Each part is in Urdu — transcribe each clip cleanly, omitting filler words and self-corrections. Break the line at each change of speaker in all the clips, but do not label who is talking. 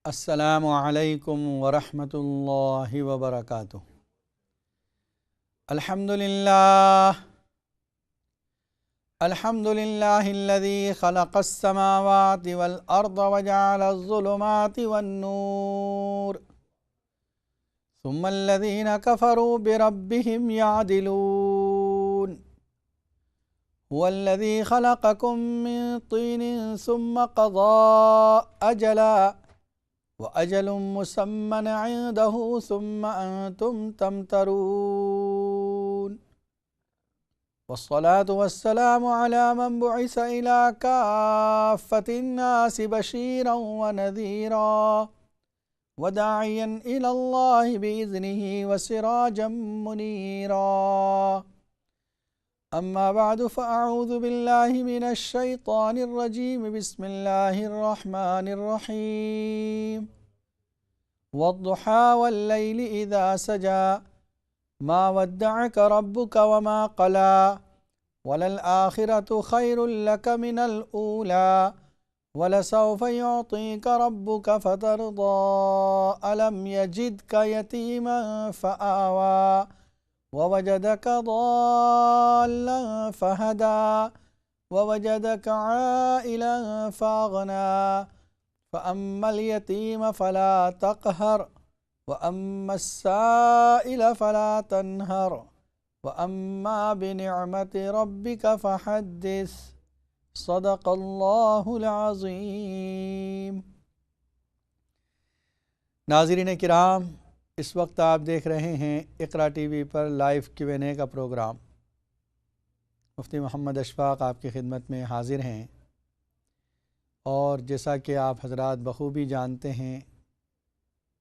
السلام علیکم ورحمۃ اللہ وبرکاتہ۔ الحمد للہ الذی خلق السماوات والارض وجعل الظلمات والنور ثم الذین کفروا بربهم یعدلون هو الذی خلقکم من طین ثم قضى اجلا وَأَجَلٌ مُّسَمًّى عِندَهُ ثُمَّ أَنتُمْ تَمْتَرُونَ وَالصَّلَاةُ وَالسَّلَامُ عَلَى مَنْ بُعِثَ إِلَى كَافَّةِ النَّاسِ بَشِيرًا وَنَذِيرًا وَدَاعِيًا إِلَى اللَّهِ بِإِذْنِهِ وَسِرَاجًا مُنِيرًا أما بعد فأعوذ بالله من الشيطان الرجيم بسم الله الرحمن الرحيم والضحى والليل إذا سجى ما ودعك ربك وما قلى وللآخرة خير لك من الأولى ولسوف يعطيك ربك فترضى ألم يجدك يتيما فآوى ووجدك ضالا فهدى ووجدك عائلا فأغنى فأما اليتيم فلا تقهر وأما السائل فلا تنهر وأما بنعمة ربك فحدث صدق اللہ العظیم۔ ناظرین کرام، اس وقت آپ دیکھ رہے ہیں اقرا ٹی وی پر لائیو Q&A کا پروگرام۔ مفتی محمد اشفاق آپ کی خدمت میں حاضر ہیں، اور جیسا کہ آپ حضرات بخوبی جانتے ہیں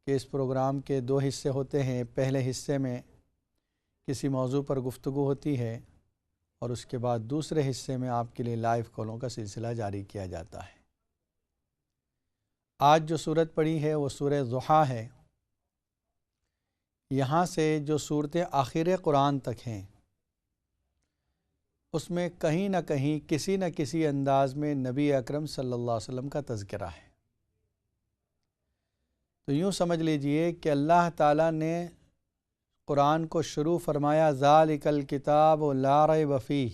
کہ اس پروگرام کے 2 حصے ہوتے ہیں۔ پہلے حصے میں کسی موضوع پر گفتگو ہوتی ہے، اور اس کے بعد دوسرے حصے میں آپ کے لیے لائیو کالوں کا سلسلہ جاری کیا جاتا ہے۔ آج جو سورت پڑھی ہے وہ سورہ ضحیٰ ہے۔ یہاں سے جو صورتیں آخر قرآن تک ہیں، اس میں کہیں نہ کہیں کسی نہ کسی انداز میں نبی اکرم صلی اللہ علیہ وسلم کا تذکرہ ہے۔ تو یوں سمجھ لیجئے کہ اللہ تعالیٰ نے قرآن کو شروع فرمایا ذالک الکتاب لا ریب فیہ،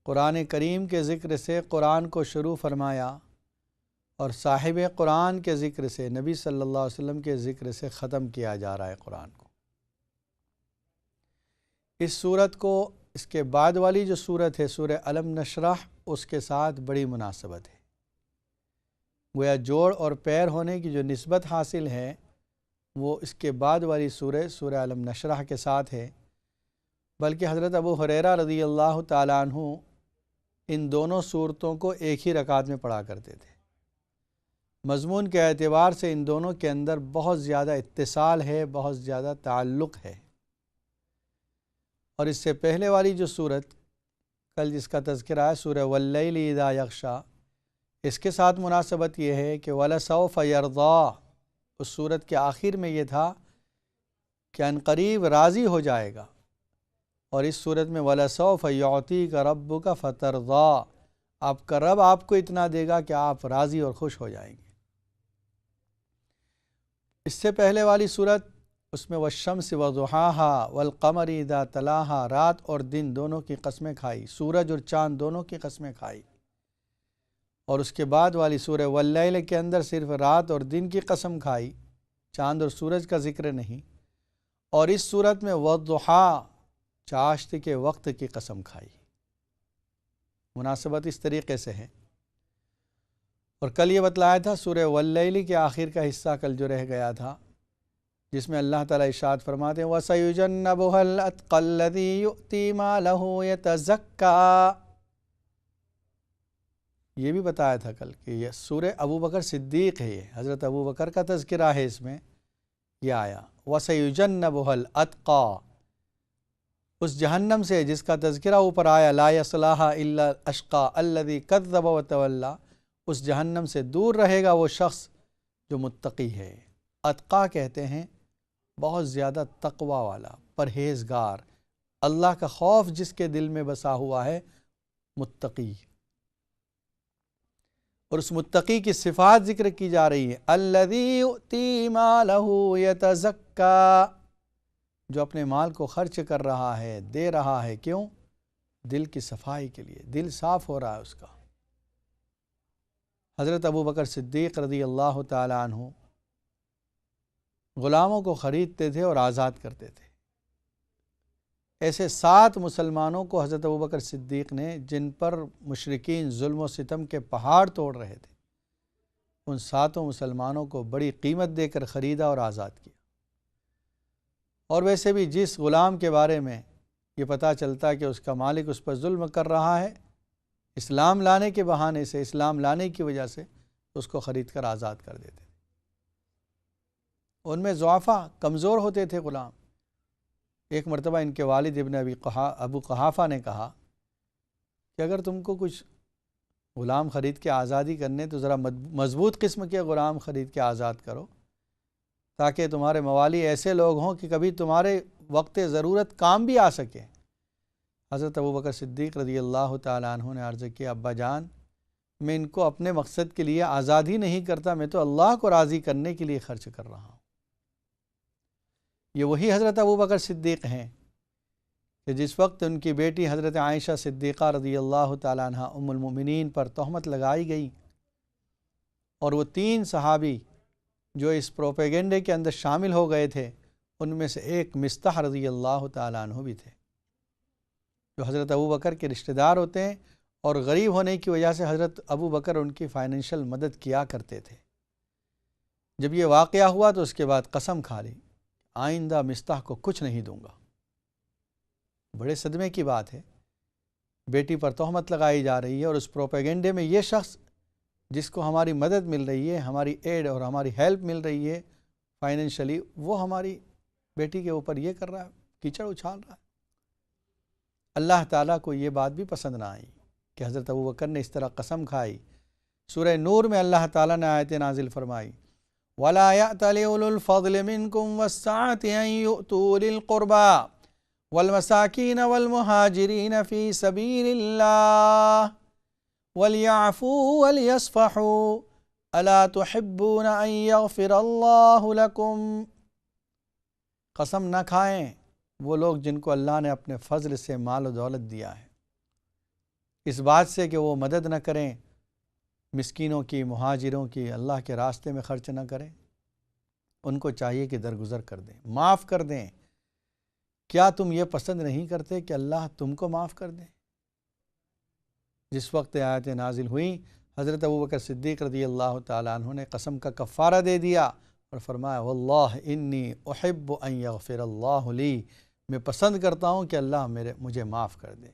قرآن کریم کے ذکر سے قرآن کو شروع فرمایا، اور صاحب قرآن کے ذکر سے، نبی صلی اللہ علیہ وسلم کے ذکر سے ختم کیا جا رہا ہے قرآن کو۔ اس صورت کو اس کے بعد والی جو صورت ہے سورہ الم نشرح، اس کے ساتھ بڑی مناسبت ہے۔ گویا جوڑ اور پیر ہونے کی جو نسبت حاصل ہے وہ اس کے بعد والی سورہ الم نشرح کے ساتھ ہے۔ بلکہ حضرت ابو ہریرہ رضی اللہ تعالیٰ عنہ ان دونوں صورتوں کو ایک ہی رکعت میں پڑھا کرتے تھے۔ مضمون کے اعتبار سے ان دونوں کے اندر بہت زیادہ اتصال ہے، بہت زیادہ تعلق ہے۔ اور اس سے پہلے والی جو صورت کل جس کا تذکرہ ہے سورہ واللیل اذا یغشی، اس کے ساتھ مناسبت یہ ہے کہ وَلَسَوْفَ يَرْضَى، اس صورت کے آخر میں یہ تھا کہ عنقریب راضی ہو جائے گا، اور اس صورت میں وَلَسَوْفَ يُعْطِيكَ رَبُّكَ فَتَرْضَى، آپ کا رب آپ کو اتنا دے گا کہ آپ راضی اور خوش ہو جائیں گے۔ اس سے پہلے والی صورت، اس میں والشمس وضحاها والقمر اذا تلاها، رات اور دن دونوں کی قسمیں کھائی، سورج اور چاند دونوں کی قسمیں کھائی۔ اور اس کے بعد والی سورہ واللیل کے اندر صرف رات اور دن کی قسم کھائی، چاند اور سورج کا ذکر نہیں۔ اور اس صورت میں والضحیٰ، چاشت کے وقت کی قسم کھائی۔ مناسبت اس طریقے سے ہے۔ اور کل یہ بتلایا تھا سورہ واللیل کے آخر کا حصہ کل جو رہ گیا تھا، جس میں اللہ تعالیٰ ارشاد فرماتے ہیں وَسَيُجَنَّبُهَا الْأَتْقَى الَّذِي يُؤْتِي مَالَهُ يَتَزَكَّى۔ یہ بھی بتایا تھا کل کہ یہ سورہ ابو بکر صدیق ہے، یہ حضرت ابو بکر کا تذکرہ ہے۔ اس میں یہ آیا وَسَيُجَنَّبُهَا الْأَتْقَى، اس جہنم سے جس کا تذکرہ اوپر آیا لا يَصْلَاهَا إِلَّا الْأَشْقَى الَّذِي كَذَّبَ وَتَوَلَّى، اس جہنم سے دور رہے گا وہ شخص جو متقی ہے۔ اتقا کہتے ہیں بہت زیادہ تقوی والا، پرہیزگار، اللہ کا خوف جس کے دل میں بسا ہوا ہے، متقی۔ اور اس متقی کی صفات ذکر کی جا رہی ہے، الذی یؤتی مالہ یتزکا، جو اپنے مال کو خرچ کر رہا ہے، دے رہا ہے، کیوں؟ دل کی صفائی کے لیے، دل صاف ہو رہا ہے اس کا۔ حضرت ابوبکر صدیق رضی اللہ تعالی عنہ غلاموں کو خریدتے تھے اور آزاد کرتے تھے۔ ایسے 7 مسلمانوں کو حضرت ابوبکر صدیق نے، جن پر مشرکین ظلم و ستم کے پہاڑ توڑ رہے تھے، ان 7 مسلمانوں کو بڑی قیمت دے کر خریدا اور آزاد کیا۔ اور ویسے بھی جس غلام کے بارے میں یہ پتہ چلتا کہ اس کا مالک اس پر ظلم کر رہا ہے، اسلام لانے کے بہانے سے، اسلام لانے کی وجہ سے اس کو خرید کر آزاد کر دیتے تھے۔ ان میں ضعفاء، کمزور ہوتے تھے غلام۔ ایک مرتبہ ان کے والد ابن ابو قحافہ نے کہا کہ اگر تم کو کچھ غلام خرید کے آزادی کرنے تو ذرا مضبوط قسم کے غلام خرید کے آزاد کرو، تاکہ تمہارے موالے ایسے لوگ ہوں کہ کبھی تمہارے وقت ضرورت کام بھی آ سکے۔ حضرت ابوبکر صدیق رضی اللہ تعالیٰ عنہ نے عرض کیا، ابا جان، میں ان کو اپنے مقصد کے لیے آزاد ہی نہیں کرتا، میں تو اللہ کو راضی کرنے کے لیے خرچ کر رہا ہوں۔ یہ وہی حضرت ابوبکر صدیق ہیں کہ جس وقت ان کی بیٹی حضرت عائشہ صدیقہ رضی اللہ تعالیٰ عنہ ام المؤمنین پر تہمت لگائی گئی، اور وہ 3 صحابی جو اس پروپیگنڈے کے اندر شامل ہو گئے تھے، ان میں سے ایک مصطح رضی اللہ تعالیٰ عنہ بھی تھے، جو حضرت ابوبکر کے رشتہ دار ہوتے ہیں، اور غریب ہونے کی وجہ سے حضرت ابوبکر ان کی فائنینشل مدد کیا کرتے تھے۔ جب یہ واقعہ ہوا تو اس کے بعد قسم کھا لی، آئندہ مصطح کو کچھ نہیں دوں گا۔ بڑے صدمے کی بات ہے، بیٹی پر تہمت لگائی جا رہی ہے، اور اس پروپیگنڈے میں یہ شخص جس کو ہماری مدد مل رہی ہے، ہماری ایڈ اور ہماری ہیلپ مل رہی ہے فائنینشلی، وہ ہماری بیٹی کے اوپر یہ کر رہا ہے، کیچڑ اچھال رہا ہے۔ اللہ تعالیٰ کو یہ بات بھی پسند نہ آئی کہ حضرت ابوبکر نے اس طرح قسم کھائی۔ سورہ نور میں اللہ تعالیٰ نے آیت نازل فرمائی، وَلَا يَأْتَلِ أُولُو الْفَضْلِ مِنْكُمْ وَالسَّعَةِ أَنْ يُؤْتُوا أُولِي الْقُرْبَى وَالْمَسَاكِينَ وَالْمُهَاجِرِينَ فِي سَبِيلِ اللَّهِ وَلْيَعْفُوا وَلْيَصْفَحُوا أَلَا تُحِبُّونَ أَنْ يَغْفِرَ اللَّهُ لَكُمْ۔ قسم نہ کھائیں وہ لوگ جن کو اللہ نے اپنے فضل سے مال و دولت دیا ہے، اس بات سے کہ وہ مدد نہ کریں مسکینوں کی، مہاجروں کی، اللہ کے راستے میں خرچ نہ کریں۔ ان کو چاہیے کہ درگزر کر دیں، معاف کر دیں۔ کیا تم یہ پسند نہیں کرتے کہ اللہ تم کو معاف کر دے؟ جس وقت آیت نازل ہوئی، حضرت ابوبکر صدیق رضی اللہ تعالیٰ عنہ نے قسم کا کفارہ دے دیا اور فرمایا، واللہ انی احب ان یغفر اللہ لی، میں پسند کرتا ہوں کہ اللہ مجھے معاف کر دے۔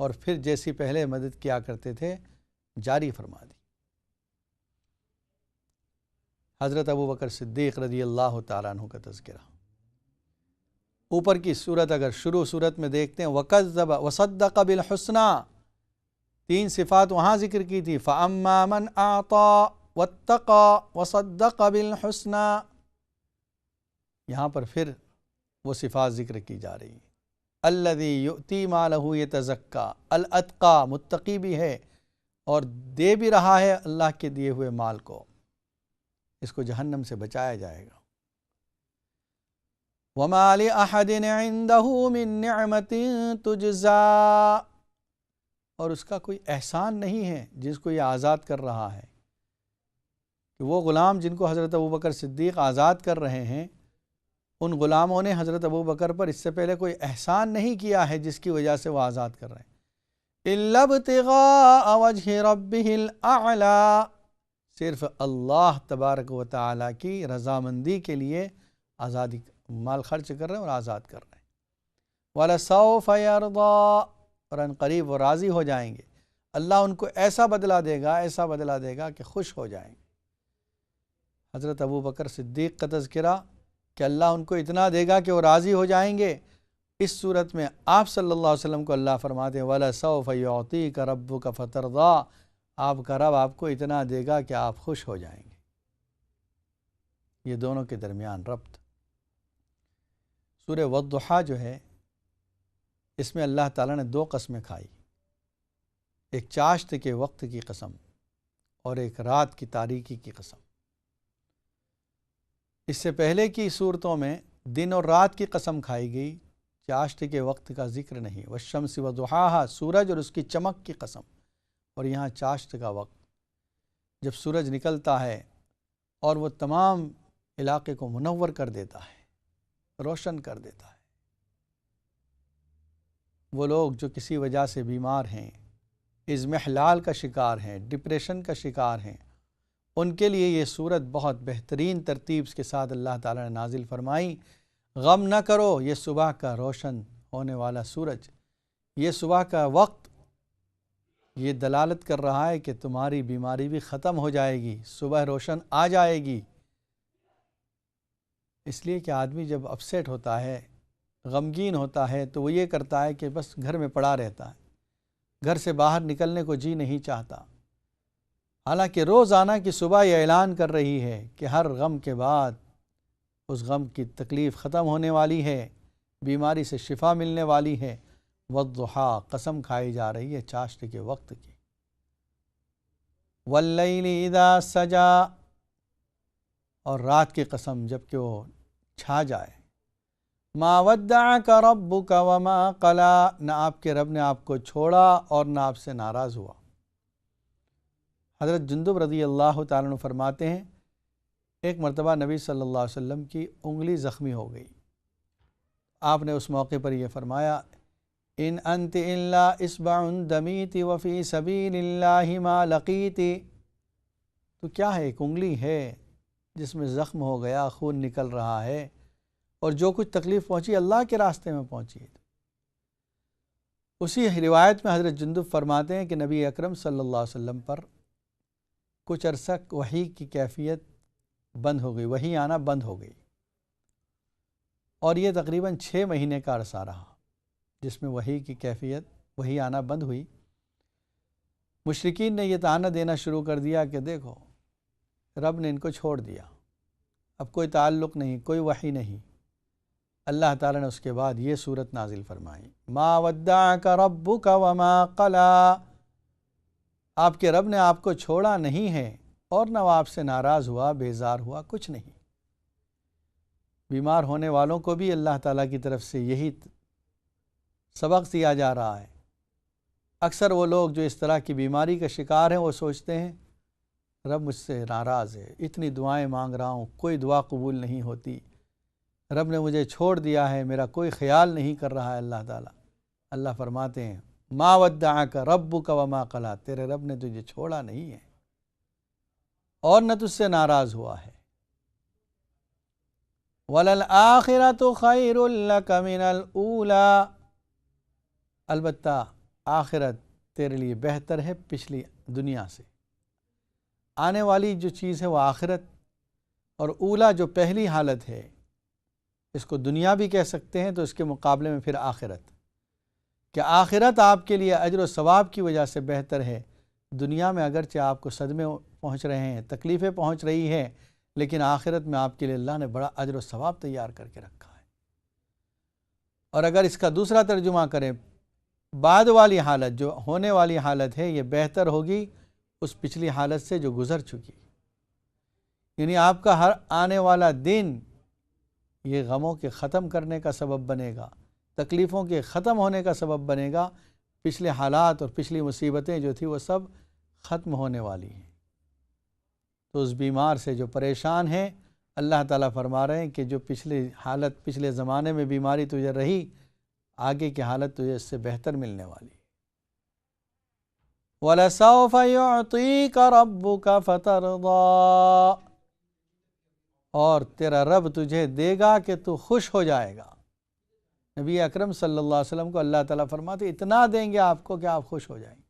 اور پھر جیسی پہلے مدد کیا کرتے تھے جاری فرما دی۔ حضرت ابوبکر صدیق رضی اللہ تعالیٰ عنہ کا تذکرہ۔ اوپر کی صورت اگر شروع صورت میں دیکھتے ہیں، وَكَذَّبَ وَصَدَّقَ بِالْحُسْنَى، 3 صفات وہاں ذکر کی تھی، فَأَمَّا مَنْ أَعْطَى وَاتَّقَى وَصَدَّقَ بِالْحُسْنَى، یہاں پر پھر وہ صفات ذکر کی جا رہی ہیں۔ الذی یؤتی مالہ یتزکا، الاتقا، متقی بھی ہے اور دے بھی رہا ہے اللہ کے دیے ہوئے مال کو، اس کو جہنم سے بچایا جائے گا۔ وَمَا لِأَحَدٍ عِندَهُ مِن نِعْمَةٍ تُجْزَى، اور اس کا کوئی احسان نہیں ہے جس کو یہ آزاد کر رہا ہے، کہ وہ غلام جن کو حضرت ابوبکر صدیق آزاد کر رہے ہیں، ان غلاموں نے حضرت ابوبکر پر اس سے پہلے کوئی احسان نہیں کیا ہے جس کی وجہ سے وہ آزاد کر رہے ہیں۔ إِلَّا ابْتِغَاءَ وَجْهِ رَبِّهِ الْأَعْلَى، صرف اللہ تبارک و تعالیٰ کی رضامندی کے لیے آزادی مال خرچ کر رہے ہیں اور آزاد کر رہے ہیں۔ وَلَسَوْفَ يَرْضَى، اور ان قریب وہ راضی ہو جائیں گے، اللہ ان کو ایسا بدلہ دے گا، ایسا بدلہ دے گا کہ خوش ہو جائیں گے۔ حضرت ابوبکر صدیق کا تذکرہ کہ اللہ ان کو اتنا دے گا کہ وہ راضی ہو جائیں گے، اس صورت میں آپ صلی اللہ علیہ وسلم کو اللہ فرماتے ہیں، وَلَسَوْفَ يُعْطِيكَ رَبُّكَ فَتَرْضَىٰ، آپ کا رب آپ کو اتنا دے گا کہ آپ خوش ہو جائیں گے۔ یہ دونوں کے درمیان ربط۔ سورہ والضحیٰ جو ہے، اس میں اللہ تعالیٰ نے 2 قسمیں کھائی، ایک چاشت کے وقت کی قسم اور ایک رات کی تاریکی کی قسم۔ اس سے پہلے کی صورتوں میں دن اور رات کی قسم کھائی گئی، چاشت کے وقت کا ذکر نہیں۔ والشمس وضحاها، سورج اور اس کی چمک کی قسم، اور یہاں چاشت کا وقت جب سورج نکلتا ہے اور وہ تمام علاقے کو منور کر دیتا ہے، روشن کر دیتا ہے۔ وہ لوگ جو کسی وجہ سے بیمار ہیں، اضمحلال کا شکار ہیں، ڈپریشن کا شکار ہیں، ان کے لیے یہ صورت بہت بہترین ترتیب کے ساتھ اللہ تعالیٰ نے نازل فرمائی۔ غم نہ کرو، یہ صبح کا روشن ہونے والا سورج، یہ صبح کا وقت، یہ دلالت کر رہا ہے کہ تمہاری بیماری بھی ختم ہو جائے گی، صبح روشن آ جائے گی۔ اس لیے کہ آدمی جب اپسیٹ ہوتا ہے، غمگین ہوتا ہے، تو وہ یہ کرتا ہے کہ بس گھر میں پڑا رہتا ہے، گھر سے باہر نکلنے کو جی نہیں چاہتا۔ حالانکہ روزانہ کی صبح یہ اعلان کر رہی ہے کہ ہر غم کے بعد اس غم کی تکلیف ختم ہونے والی ہے، بیماری سے شفا ملنے والی ہے۔ والضحیٰ، قسم کھائی جا رہی ہے چاشت کے وقت کی۔ واللیل اذا سجا، اور رات کی قسم جب کہ وہ چھا جائے۔ ما ودعک ربک وما قلا، نہ آپ کے رب نے آپ کو چھوڑا اور نہ آپ سے ناراض ہوا۔ حضرت جندب رضی اللہ تعالیٰ عنہ فرماتے ہیں، ایک مرتبہ نبی صلی اللہ علیہ وسلم کی انگلی زخمی ہو گئی۔ آپ نے اس موقع پر یہ فرمایا، ان انت الا اصبع دمیت وفی سبیل اللہ ما لقیت، تو کیا ہے، ایک انگلی ہے جس میں زخم ہو گیا، خون نکل رہا ہے، اور جو کچھ تکلیف پہنچی اللہ کے راستے میں پہنچی ہے۔ اسی روایت میں حضرت جندب فرماتے ہیں کہ نبی اکرم صلی اللہ علیہ وسلم پر کچھ عرصہ وحی کی کیفیت بند ہو گئی، وحی آنا بند ہو گئی، اور یہ تقریباً 6 مہینے کا عرصہ رہا جس میں وحی کی کیفیت، وحی آنا بند ہوئی۔ مشرکین نے یہ طعنہ دینا شروع کر دیا کہ دیکھو رب نے ان کو چھوڑ دیا، اب کوئی تعلق نہیں، کوئی وحی نہیں۔ اللہ تعالیٰ نے اس کے بعد یہ صورت نازل فرمائی، ما ودعک ربک وما قلا، آپ کے رب نے آپ کو چھوڑا نہیں ہے اور نہ وہ آپ سے ناراض ہوا، بیزار ہوا، کچھ نہیں۔ بیمار ہونے والوں کو بھی اللہ تعالیٰ کی طرف سے یہی سبق دیا جا رہا ہے۔ اکثر وہ لوگ جو اس طرح کی بیماری کا شکار ہیں، وہ سوچتے ہیں رب مجھ سے ناراض ہے، اتنی دعائیں مانگ رہا ہوں، کوئی دعا قبول نہیں ہوتی، رب نے مجھے چھوڑ دیا ہے، میرا کوئی خیال نہیں کر رہا ہے اللہ تعالیٰ۔ اللہ فرماتے ہیں، ما ودعک ربک وما قلا، تیرے رب نے تجھے چھوڑا نہیں ہے اور نہ تجھ سے ناراض ہوا ہے۔ وَلَلْآخِرَةُ خَيْرٌ لَكَ مِنَ الْأُولَى، البتہ آخرت تیرے لیے بہتر ہے پچھلی دنیا سے۔ آنے والی جو چیز ہے وہ آخرت، اور اولا جو پہلی حالت ہے، اس کو دنیا بھی کہہ سکتے ہیں، تو اس کے مقابلے میں پھر آخرت، کہ آخرت آپ کے لیے اجر و ثواب کی وجہ سے بہتر ہے۔ دنیا میں اگرچہ آپ کو صدمے پہنچ رہے ہیں، تکلیفیں پہنچ رہی ہیں، لیکن آخرت میں آپ کے لیے اللہ نے بڑا اجر و ثواب تیار کر کے رکھا ہے۔ اور اگر اس کا دوسرا ترجمہ کریں، بعد والی حالت جو ہونے والی حالت ہے، یہ بہتر ہوگی اس پچھلی حالت سے جو گزر چکی، یعنی آپ کا ہر آنے والا دن یہ غموں کے ختم کرنے کا سبب بنے گا، تکلیفوں کے ختم ہونے کا سبب بنے گا۔ پچھلے حالات اور پچھلی مصیبتیں جو تھیں وہ سب ختم ہونے والی ہیں۔ تو اس بیمار سے جو پریشان ہیں، اللہ تعالیٰ فرما رہے ہیں کہ جو پچھلی حالت، پچھلے زمانے میں بیماری تجھے رہی، آگے کی حالت تجھے اس سے بہتر ملنے والی ہے۔ وَلَسَوْفَ يُعْطِيكَ رَبُّكَ فَتَرْضَىٰ، اور تیرا رب تجھے دے گا کہ تو خوش ہو جائے گا۔ نبی اکرم صلی اللہ علیہ وسلم کو اللہ تعالیٰ فرماتے اتنا دیں گے آپ کو کہ آپ خوش ہو جائیں گے۔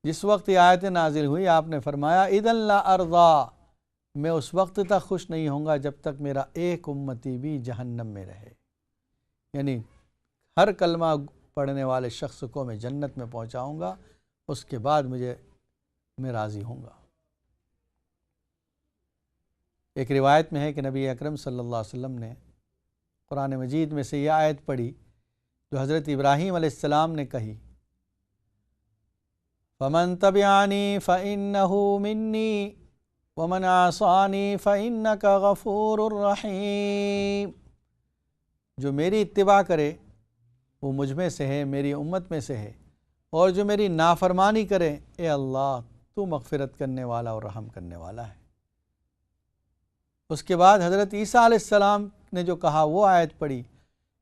جس وقت یہ آیت نازل ہوئی، آپ نے فرمایا اذن لا ارضا، میں اس وقت تک خوش نہیں ہوں گا جب تک میرا ایک امتی بھی جہنم میں رہے، یعنی ہر کلمہ پڑھنے والے شخص کو میں جنت میں پہنچاؤں گا، اس کے بعد میں راضی ہوں گا۔ ایک روایت میں ہے کہ نبی اکرم صلی اللہ علیہ وسلم نے قرآن مجید میں سے یہ آیت پڑھی جو حضرت ابراہیم علیہ السلام نے کہی، فمن تبعنی فإنہ منی ومن عصانی فإنک غفور رحیم، جو میری اتباع کرے وہ مجھ میں سے ہے، میری امت میں سے ہے، اور جو میری نافرمانی کرے اے اللہ تو مغفرت کرنے والا اور رحم کرنے والا ہے۔ اس کے بعد حضرت عیسیٰ علیہ السلام نے جو کہا وہ آیت پڑھی،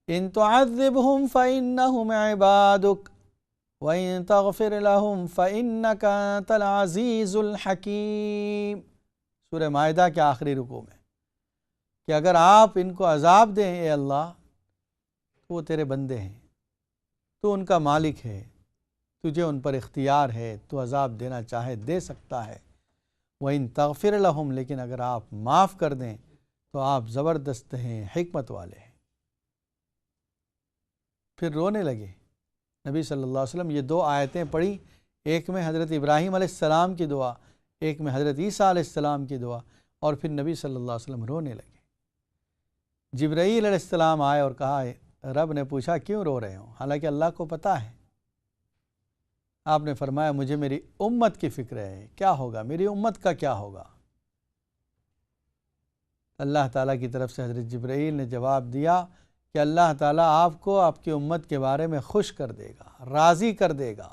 ان تعذبہم فإنہم عبادک وَإِن تَغْفِرْ لَهُمْ فَإِنَّكَ أَنْتَ الْعَزِيزُ الْحَكِيمُ، سورہ مائدہ کے آخری رکوع میں، کہ اگر آپ ان کو عذاب دیں اے اللہ تو وہ تیرے بندے ہیں، تو ان کا مالک ہے، تجھے ان پر اختیار ہے، تو عذاب دینا چاہے دے سکتا ہے۔ وَإِن تَغْفِرْ لَهُمْ، لیکن اگر آپ معاف کر دیں تو آپ زبردست ہیں، حکمت والے ہیں۔ پھر رونے لگے نبی صلی اللہ علیہ وسلم، یہ دو آیتیں پڑھی، ایک میں حضرت ابراہیم علیہ السلام کی دعا، ایک میں حضرت عیسیٰ علیہ السلام کی دعا، اور پھر نبی صلی اللہ علیہ وسلم رونے لگے۔ جبرائیل علیہ السلام آئے اور کہا، رب نے پوچھا کیوں رو رہے ہو؟ حالانکہ اللہ کو پتہ ہے۔ آپ نے فرمایا مجھے میری امت کی فکر ہے، کیا ہوگا، میری امت کا کیا ہوگا؟ اللہ تعالیٰ کی طرف سے حضرت جبرائیل نے جواب دیا کہ اللہ تعالیٰ آپ کو آپ کی امت کے بارے میں خوش کر دے گا، راضی کر دے گا۔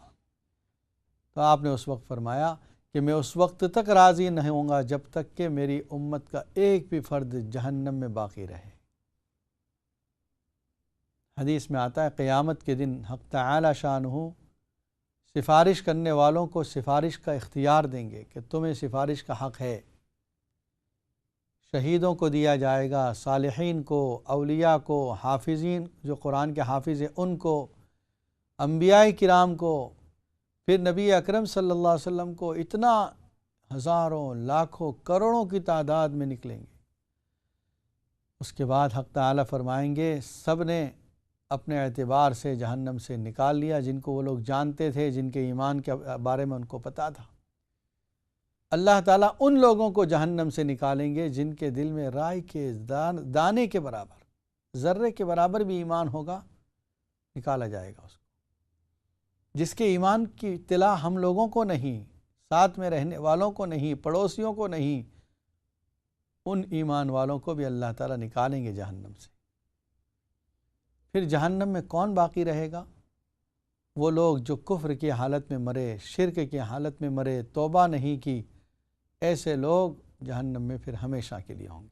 تو آپ نے اس وقت فرمایا کہ میں اس وقت تک راضی نہیں ہوں گا جب تک کہ میری امت کا ایک بھی فرد جہنم میں باقی رہے۔ حدیث میں آتا ہے قیامت کے دن حق تعالی شانہ سفارش کرنے والوں کو سفارش کا اختیار دیں گے کہ تمہیں سفارش کا حق ہے۔ شہیدوں کو دیا جائے گا، صالحین کو، اولیاء کو، حافظین جو قرآن کے حافظ ہیں ان کو، انبیاء کرام کو، پھر نبی اکرم صلی اللہ علیہ وسلم کو، اتنا ہزاروں، لاکھوں، کروڑوں کی تعداد میں نکلیں گے۔ اس کے بعد حق تعالی فرمائیں گے سب نے اپنے اعتبار سے جہنم سے نکال لیا، جن کو وہ لوگ جانتے تھے، جن کے ایمان کے بارے میں ان کو پتہ تھا۔ اللہ تعالیٰ ان لوگوں کو جہنم سے نکالیں گے جن کے دل میں رائی کے دانے کے برابر، ذرے کے برابر بھی ایمان ہوگا، نکالا جائے گا اس کو۔ جس کے ایمان کی اطلاع ہم لوگوں کو نہیں، ساتھ میں رہنے والوں کو نہیں، پڑوسیوں کو نہیں، ان ایمان والوں کو بھی اللہ تعالیٰ نکالیں گے جہنم سے۔ پھر جہنم میں کون باقی رہے گا؟ وہ لوگ جو کفر کی حالت میں مرے، شرک کی حالت میں مرے، توبہ نہیں کی، ایسے لوگ جہنم میں پھر ہمیشہ کے لیے ہوں گے۔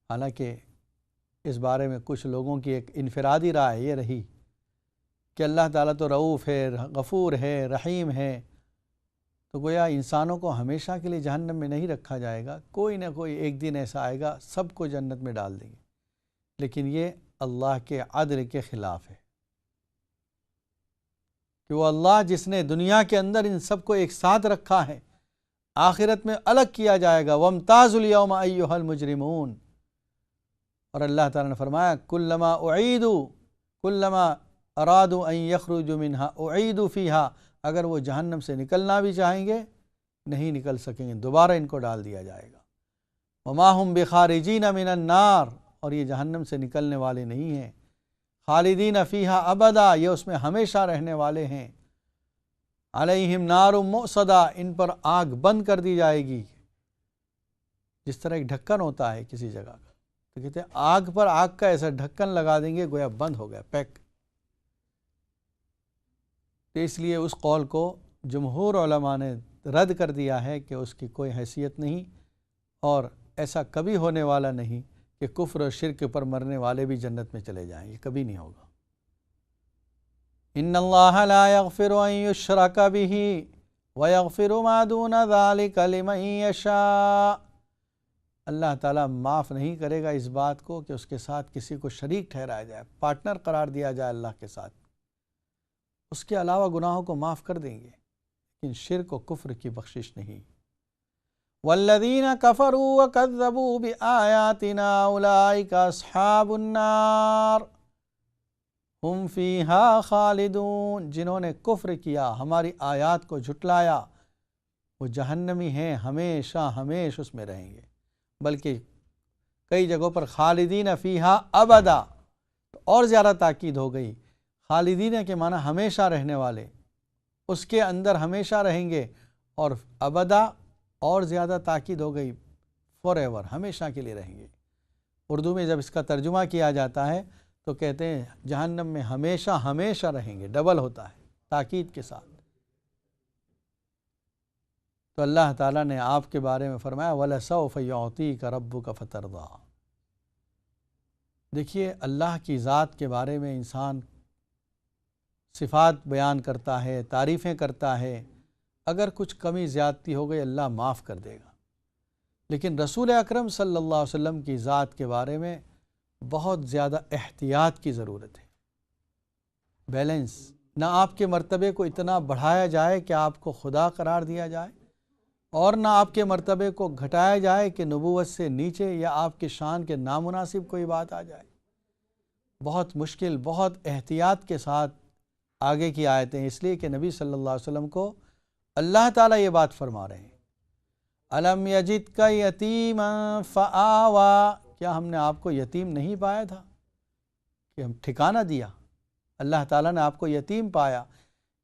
حالانکہ اس بارے میں کچھ لوگوں کی ایک انفرادی رائے یہ رہی کہ اللہ تعالیٰ تو رؤوف ہے، غفور ہے، رحیم ہے، تو گویا انسانوں کو ہمیشہ کے لیے جہنم میں نہیں رکھا جائے گا، کوئی نہ کوئی ایک دن ایسا آئے گا سب کو جنت میں ڈال دیں گے۔ لیکن یہ اللہ کے عدل کے خلاف ہے کہ وہ اللہ جس نے دنیا کے اندر ان سب کو ایک ساتھ رکھا ہے، آخرت میں الگ کیا جائے گا۔ وَامْتَازُوا الْيَوْمَ أَيُّهَا الْمُجْرِمُونَ، اور اللہ تعالیٰ نے فرمایا كُلَّمَا أَرَادُوا أَن يَخْرُجُوا مِنْهَا أُعِيدُوا فِيهَا، اگر وہ جہنم سے نکلنا بھی چاہیں گے نہیں نکل سکیں گے، دوبارہ ان کو ڈال دیا جائے گا۔ وَمَا هُمْ بِخَارِجِينَ مِنَ النَّارِ، اور یہ جہنم سے نکلنے والے نہیں ہیں۔ خالدین فیہا ابدا، یہ اس میں ہمیشہ رہنے والے ہیں۔ علیہم نار مؤصدہ، ان پر آگ بند کر دی جائے گی، جس طرح ایک ڈھکن ہوتا ہے کسی جگہ کا، تو کہتے ہیں آگ پر آگ کا ایسا ڈھکن لگا دیں گے گویا بند ہو گیا، پیک۔ تو اس لیے اس قول کو جمہور علماء نے رد کر دیا ہے کہ اس کی کوئی حیثیت نہیں، اور ایسا کبھی ہونے والا نہیں کہ کفر و شرک پر مرنے والے بھی جنت میں چلے جائیں، یہ کبھی نہیں ہوگا۔ ان اللہ لا یغفر ان یشرک بہ ویغفر ما دون ذلک لمن یشاء، اللہ تعالیٰ معاف نہیں کرے گا اس بات کو کہ اس کے ساتھ کسی کو شریک ٹھہرایا جائے، پارٹنر قرار دیا جائے اللہ کے ساتھ، اس کے علاوہ گناہوں کو معاف کر دیں گے، لیکن شرک و کفر کی بخشش نہیں۔ والذین کفروا وکذبوا بآیاتنا اولئک اصحاب النار ہم فیہا خالدون، جنہوں نے کفر کیا، ہماری آیات کو جھٹلایا، وہ جہنمی ہیں، ہمیشہ ہمیشہ اس میں رہیں گے۔ بلکہ کئی جگہوں پر خالدین فیہا ابدا، تو اور زیادہ تاکید ہو گئی، خالدین کے معنی ہمیشہ رہنے والے، اس کے اندر ہمیشہ رہیں گے، اور ابدا اور زیادہ تاکید ہو گئی، فار ایور، ہمیشہ کے لیے رہیں گے۔ اردو میں جب اس کا ترجمہ کیا جاتا ہے تو کہتے ہیں جہنم میں ہمیشہ ہمیشہ رہیں گے، ڈبل ہوتا ہے تاکید کے ساتھ۔ تو اللہ تعالیٰ نے آپ کے بارے میں فرمایا وَلَسَوْفَ يُعْطِيكَ رَبُّكَ فَتَرْضَىٰ۔ دیکھیے اللہ کی ذات کے بارے میں انسان صفات بیان کرتا ہے، تعریفیں کرتا ہے، اگر کچھ کمی زیادتی ہو گئی اللہ معاف کر دے گا، لیکن رسول اکرم صلی اللہ علیہ وسلم کی ذات کے بارے میں بہت زیادہ احتیاط کی ضرورت ہے، بیلنس، نہ آپ کے مرتبے کو اتنا بڑھایا جائے کہ آپ کو خدا قرار دیا جائے، اور نہ آپ کے مرتبے کو گھٹایا جائے کہ نبوت سے نیچے یا آپ کی شان کے نامناسب کوئی بات آ جائے۔ بہت مشکل، بہت احتیاط کے ساتھ آگے کی آیتیں، اس لیے کہ نبی صلی اللہ علیہ وسلم کو اللہ تعالیٰ یہ بات فرما رہے ہیں الم یجدک یتیما فآوا، کیا ہم نے آپ کو یتیم نہیں پایا تھا کہ ہم ٹھکانہ دیا؟ اللہ تعالیٰ نے آپ کو یتیم پایا۔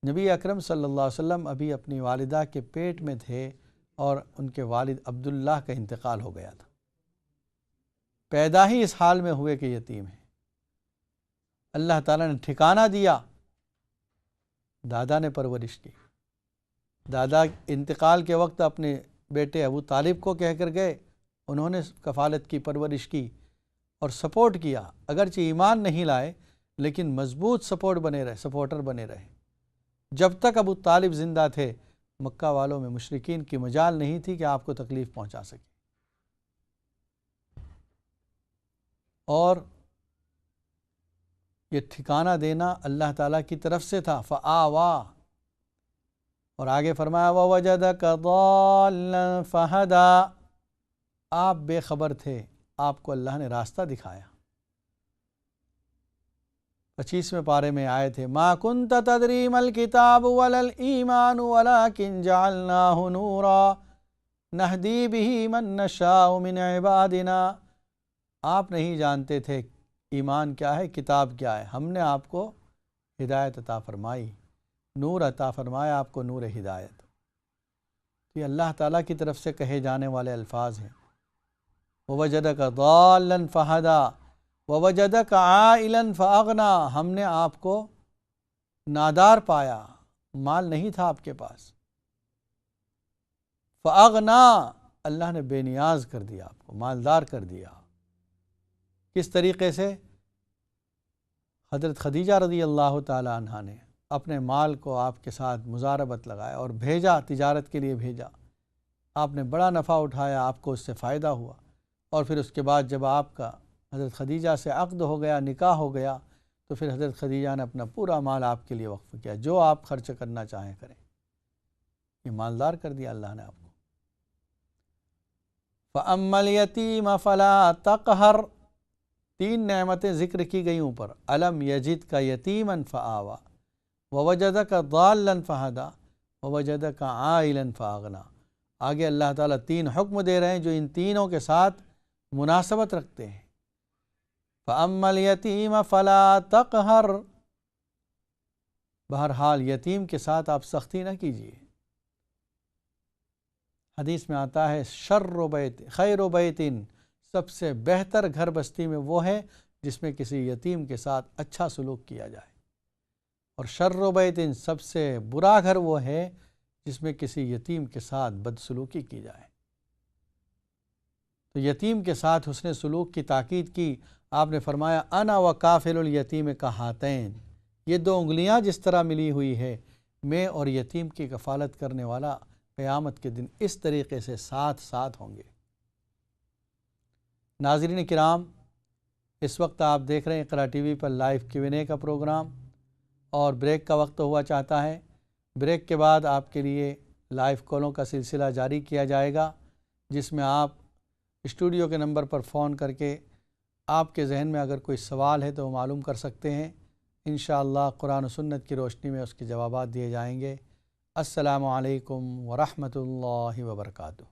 نبی اکرم صلی اللہ علیہ وسلم ابھی اپنی والدہ کے پیٹ میں تھے اور ان کے والد عبداللہ کا انتقال ہو گیا تھا، پیدا ہی اس حال میں ہوئے کہ یتیم ہیں۔ اللہ تعالیٰ نے ٹھکانہ دیا، دادا نے پرورش کی، دادا انتقال کے وقت اپنے بیٹے ابو طالب کو کہہ کر گئے، انہوں نے کفالت کی، پرورش کی اور سپورٹ کیا، اگرچہ ایمان نہیں لائے لیکن مضبوط سپورٹر بنے رہے۔ جب تک ابو طالب زندہ تھے مکہ والوں میں مشرکین کی مجال نہیں تھی کہ آپ کو تکلیف پہنچا سکے، اور یہ ٹھکانہ دینا اللہ تعالیٰ کی طرف سے تھا۔ فآوا، اور آگے فرمایا وَوَجَدَكَ ضَالًّا فَهَدَىٰ، آپ بے خبر تھے، آپ کو اللہ نے راستہ دکھایا۔ 25ویں پارے میں آئے تھے مَا كُنْتَ تَدْرِي مَا الْكِتَابُ وَلَا الْإِيمَانُ وَلَكِنْ جَعَلْنَاهُ نُورًا نَهْدِي بِهِ مَن نَّشَاءُ مِنْ عِبَادِنَا، آپ نہیں جانتے تھے ایمان کیا ہے، کتاب کیا ہے، ہم نے آپ کو ہدایت عطا فرمائی، نور عطا فرمایا آپ کو، نور ہدایت۔ یہ اللہ تعالیٰ کی طرف سے کہے جانے والے الفاظ ہیں۔ وَوَجَدَكَ ضَالًّا فَهَدَىٰ وَوَجَدَكَ عَائِلًا فَأَغْنَىٰ، ہم نے آپ کو نادار پایا، مال نہیں تھا آپ کے پاس، فَأَغْنَىٰ، اللہ نے بے نیاز کر دیا، آپ کو مالدار کر دیا۔ کس طریقے سے؟ حضرت خدیجہ رضی اللہ تعالی عنہ نے اپنے مال کو آپ کے ساتھ مزاربت لگایا اور بھیجا، تجارت کے لیے بھیجا، آپ نے بڑا نفع اٹھایا، آپ کو اس سے فائدہ ہوا، اور پھر اس کے بعد جب آپ کا حضرت خدیجہ سے عقد ہو گیا، نکاح ہو گیا، تو پھر حضرت خدیجہ نے اپنا پورا مال آپ کے لیے وقف کیا، جو آپ خرچ کرنا چاہیں کریں، یہ مالدار کر دیا اللہ نے آپ کو۔ فَأَمَّا الْيَتِيمَ فَلَا تَقْهَرْ، 3 نعمتیں ذکر کی گئی اوپر، الم یجدک یتیما فآوا ووجدک ضالا فہدیٰ ووجدک عائلا فاغنیٰ۔ آگے اللہ تعالیٰ 3 حکم دے رہے ہیں جو ان تینوں کے ساتھ مناسبت رکھتے ہیں۔ فَأَمَّا الْيَتِيمَ فَلَا تَقْهَرْ، بہرحال یتیم کے ساتھ آپ سختی نہ کیجیے۔ حدیث میں آتا ہے شر بیت خیر بیت، سب سے بہتر گھر بستی میں وہ ہے جس میں کسی یتیم کے ساتھ اچھا سلوک کیا جائے، اور شر بیت، سب سے برا گھر وہ ہے جس میں کسی یتیم کے ساتھ بدسلوکی کی جائے۔ تو یتیم کے ساتھ حسن سلوک کی تاکید کی، آپ نے فرمایا انا وکافل الیتیم کہاتین، یہ 2 انگلیاں جس طرح ملی ہوئی ہے، میں اور یتیم کی کفالت کرنے والا قیامت کے دن اس طریقے سے ساتھ ساتھ ہوں گے۔ ناظرین کرام، اس وقت آپ دیکھ رہے ہیں اقرا ٹی وی پر لائیو Q&A کا پروگرام، اور بریک کا وقت ہوا چاہتا ہے۔ بریک کے بعد آپ کے لیے لائیو کالوں کا سلسلہ جاری کیا جائے گا، جس میں آپ اسٹوڈیو کے نمبر پر فون کر کے آپ کے ذہن میں اگر کوئی سوال ہے تو وہ معلوم کر سکتے ہیں، انشاءاللہ قرآن و سنت کی روشنی میں اس کے جوابات دیے جائیں گے۔ السلام علیکم ورحمۃ اللہ وبرکاتہ۔